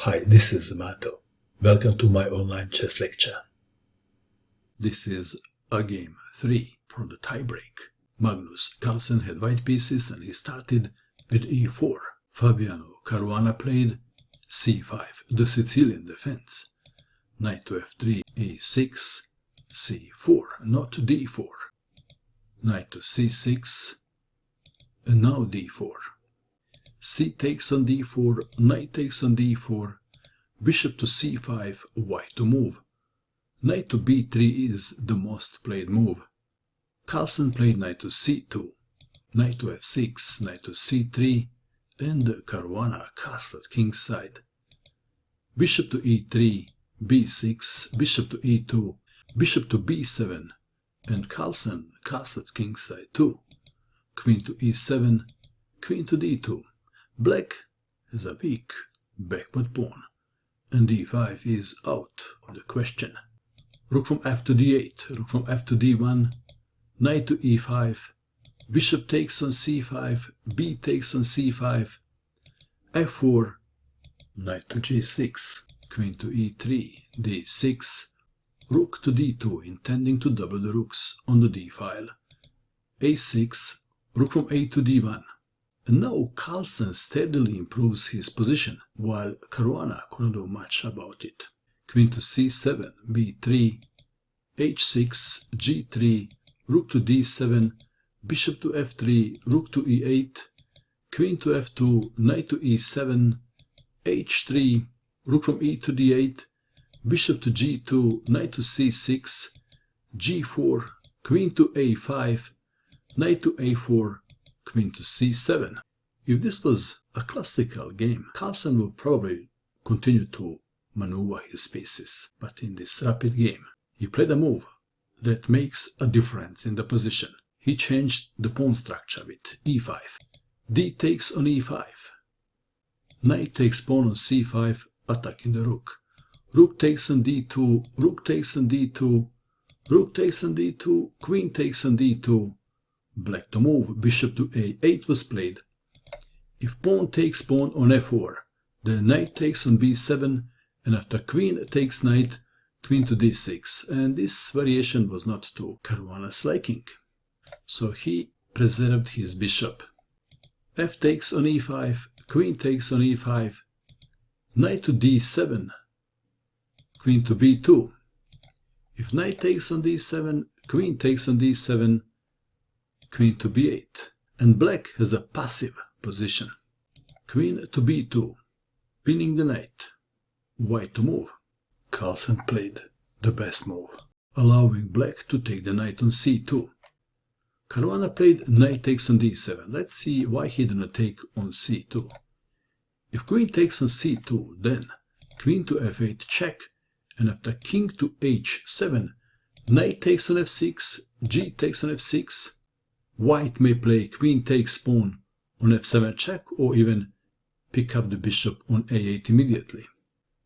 Hi, this is Mato. Welcome to my online chess lecture. This is a game 3 from the tiebreak. Magnus Carlsen had white pieces and he started with e4. Fabiano Caruana played c5, the Sicilian defense. Knight to f3, e6, c4, not d4. Knight to c6, and now d4. C takes on d4, knight takes on d4, bishop to c5, white to move. Knight to b3 is the most played move. Carlsen played knight to c2, knight to f6, knight to c3, and Caruana castled kingside. Bishop to e3, b6, bishop to e2, bishop to b7, and Carlsen castled kingside too. Queen to e7, queen to d2. Black has a weak backward pawn, and d5 is out of the question. Rook from f to d8, rook from f to d1, knight to e5, bishop takes on c5, b takes on c5, f4, knight to g6, queen to e3, d6, rook to d2, intending to double the rooks on the d file, a6, rook from a to d1. And now Carlsen steadily improves his position, while Caruana couldn't do much about it. Queen to c7, b3, h6, g3, rook to d7, bishop to f3, rook to e8, queen to f2, knight to e7, h3, rook from e to d8, bishop to g2, knight to c6, g4, queen to a5, knight to a4, queen to c7. If this was a classical game, Carlsen would probably continue to maneuver his pieces. But in this rapid game, he played a move that makes a difference in the position. He changed the pawn structure with e5. D takes on e5. Knight takes pawn on c5, attacking the rook. Rook takes on d2, rook takes on d2, rook takes on d2, queen takes on d2. Black to move, bishop to a8 was played. If pawn takes pawn on f4, the knight takes on b7, and after queen takes knight, queen to d6, and this variation was not to Caruana's liking. So he preserved his bishop. F takes on e5, queen takes on e5, knight to d7, queen to b2. If knight takes on d7, queen takes on d7, queen to b8, and black has a passive position. Queen to b2, pinning the knight. White to move. Carlsen played the best move, allowing black to take the knight on c2. Caruana played knight takes on d7. Let's see why he did not take on c2. If queen takes on c2, then queen to f8 check, and after king to h7, knight takes on f6, g takes on f6. White may play queen takes pawn on f7 check, or even pick up the bishop on a8 immediately.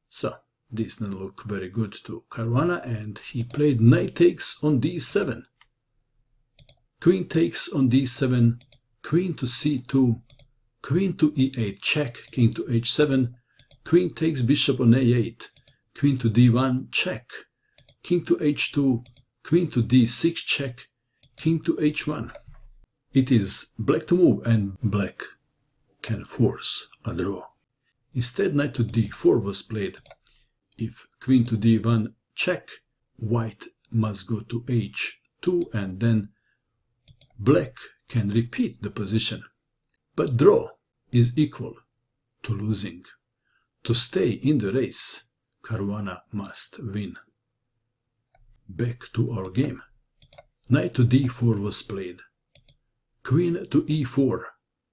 So this didn't look very good to Caruana, and he played knight takes on d7. Queen takes on d7, queen to c2, queen to e8 check, king to h7, queen takes bishop on a8, queen to d1 check, king to h2, queen to d6 check, king to h1. It is black to move, and black can force a draw. Instead, knight to d4 was played. If queen to d1 check, white must go to h2, and then black can repeat the position. But draw is equal to losing. To stay in the race, Caruana must win. Back to our game. Knight to d4 was played. Queen to e4,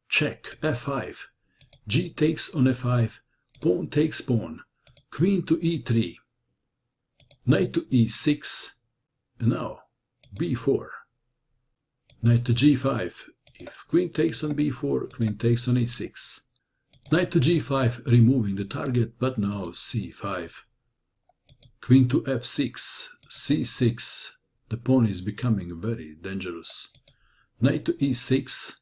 check, f5, g takes on f5, pawn takes pawn, queen to e3, knight to e6, and now b4, knight to g5, if queen takes on b4, queen takes on e6, knight to g5, removing the target, but now c5, queen to f6, c6, the pawn is becoming very dangerous. Knight to e6,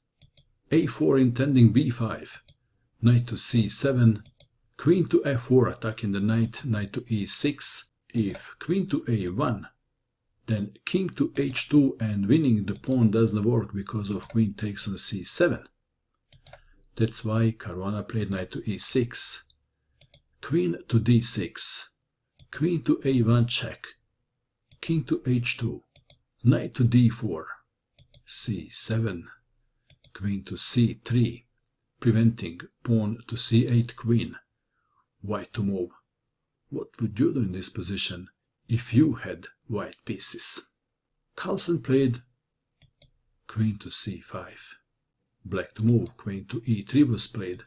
a4 intending b5, knight to c7, queen to f4 attacking the knight, knight to e6. If queen to a1, then king to h2 and winning the pawn doesn't work because of queen takes on c7. That's why Caruana played knight to e6, queen to d6, queen to a1 check, king to h2, knight to d4, c7, queen to c3, preventing pawn to c8 queen, white to move. What would you do in this position if you had white pieces? Carlsen played queen to c5. Black to move, queen to e3 was played.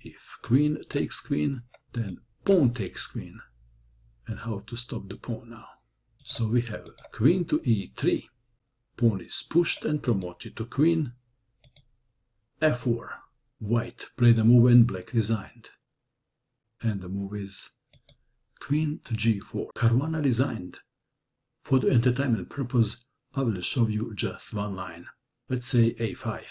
If queen takes queen, then pawn takes queen. And how to stop the pawn now? So we have queen to e3. Pawn is pushed and promoted to queen. f4. White played a move and black resigned. And the move is queen to g4. Caruana resigned. For the entertainment purpose, I will show you just one line. Let's say a5.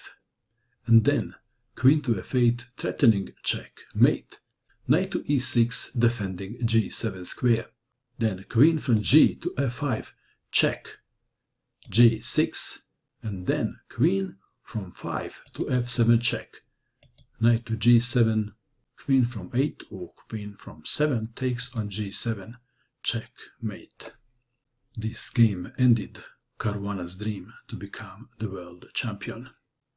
And then queen to f8, threatening check, mate. Knight to e6, defending g7 square. Then queen from g to f5, check, g6, and then queen from 5 to f7 check. Knight to g7, queen from 8 or queen from 7 takes on g7, checkmate. This game ended Caruana's dream to become the world champion.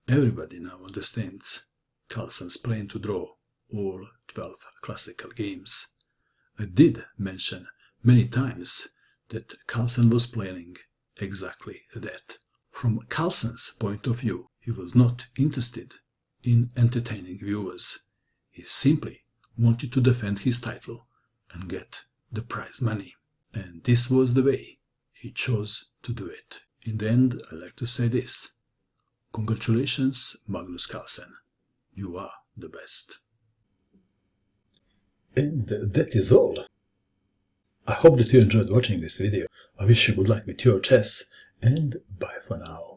Everybody now understands Carlsen's plan to draw all 12 classical games. I did mention many times that Carlsen was planning exactly that. From Carlsen's point of view, he was not interested in entertaining viewers. He simply wanted to defend his title and get the prize money. And this was the way he chose to do it. In the end, I like to say this. Congratulations, Magnus Carlsen. You are the best. And that is all. I hope that you enjoyed watching this video. I wish you good luck with your chess, and bye for now.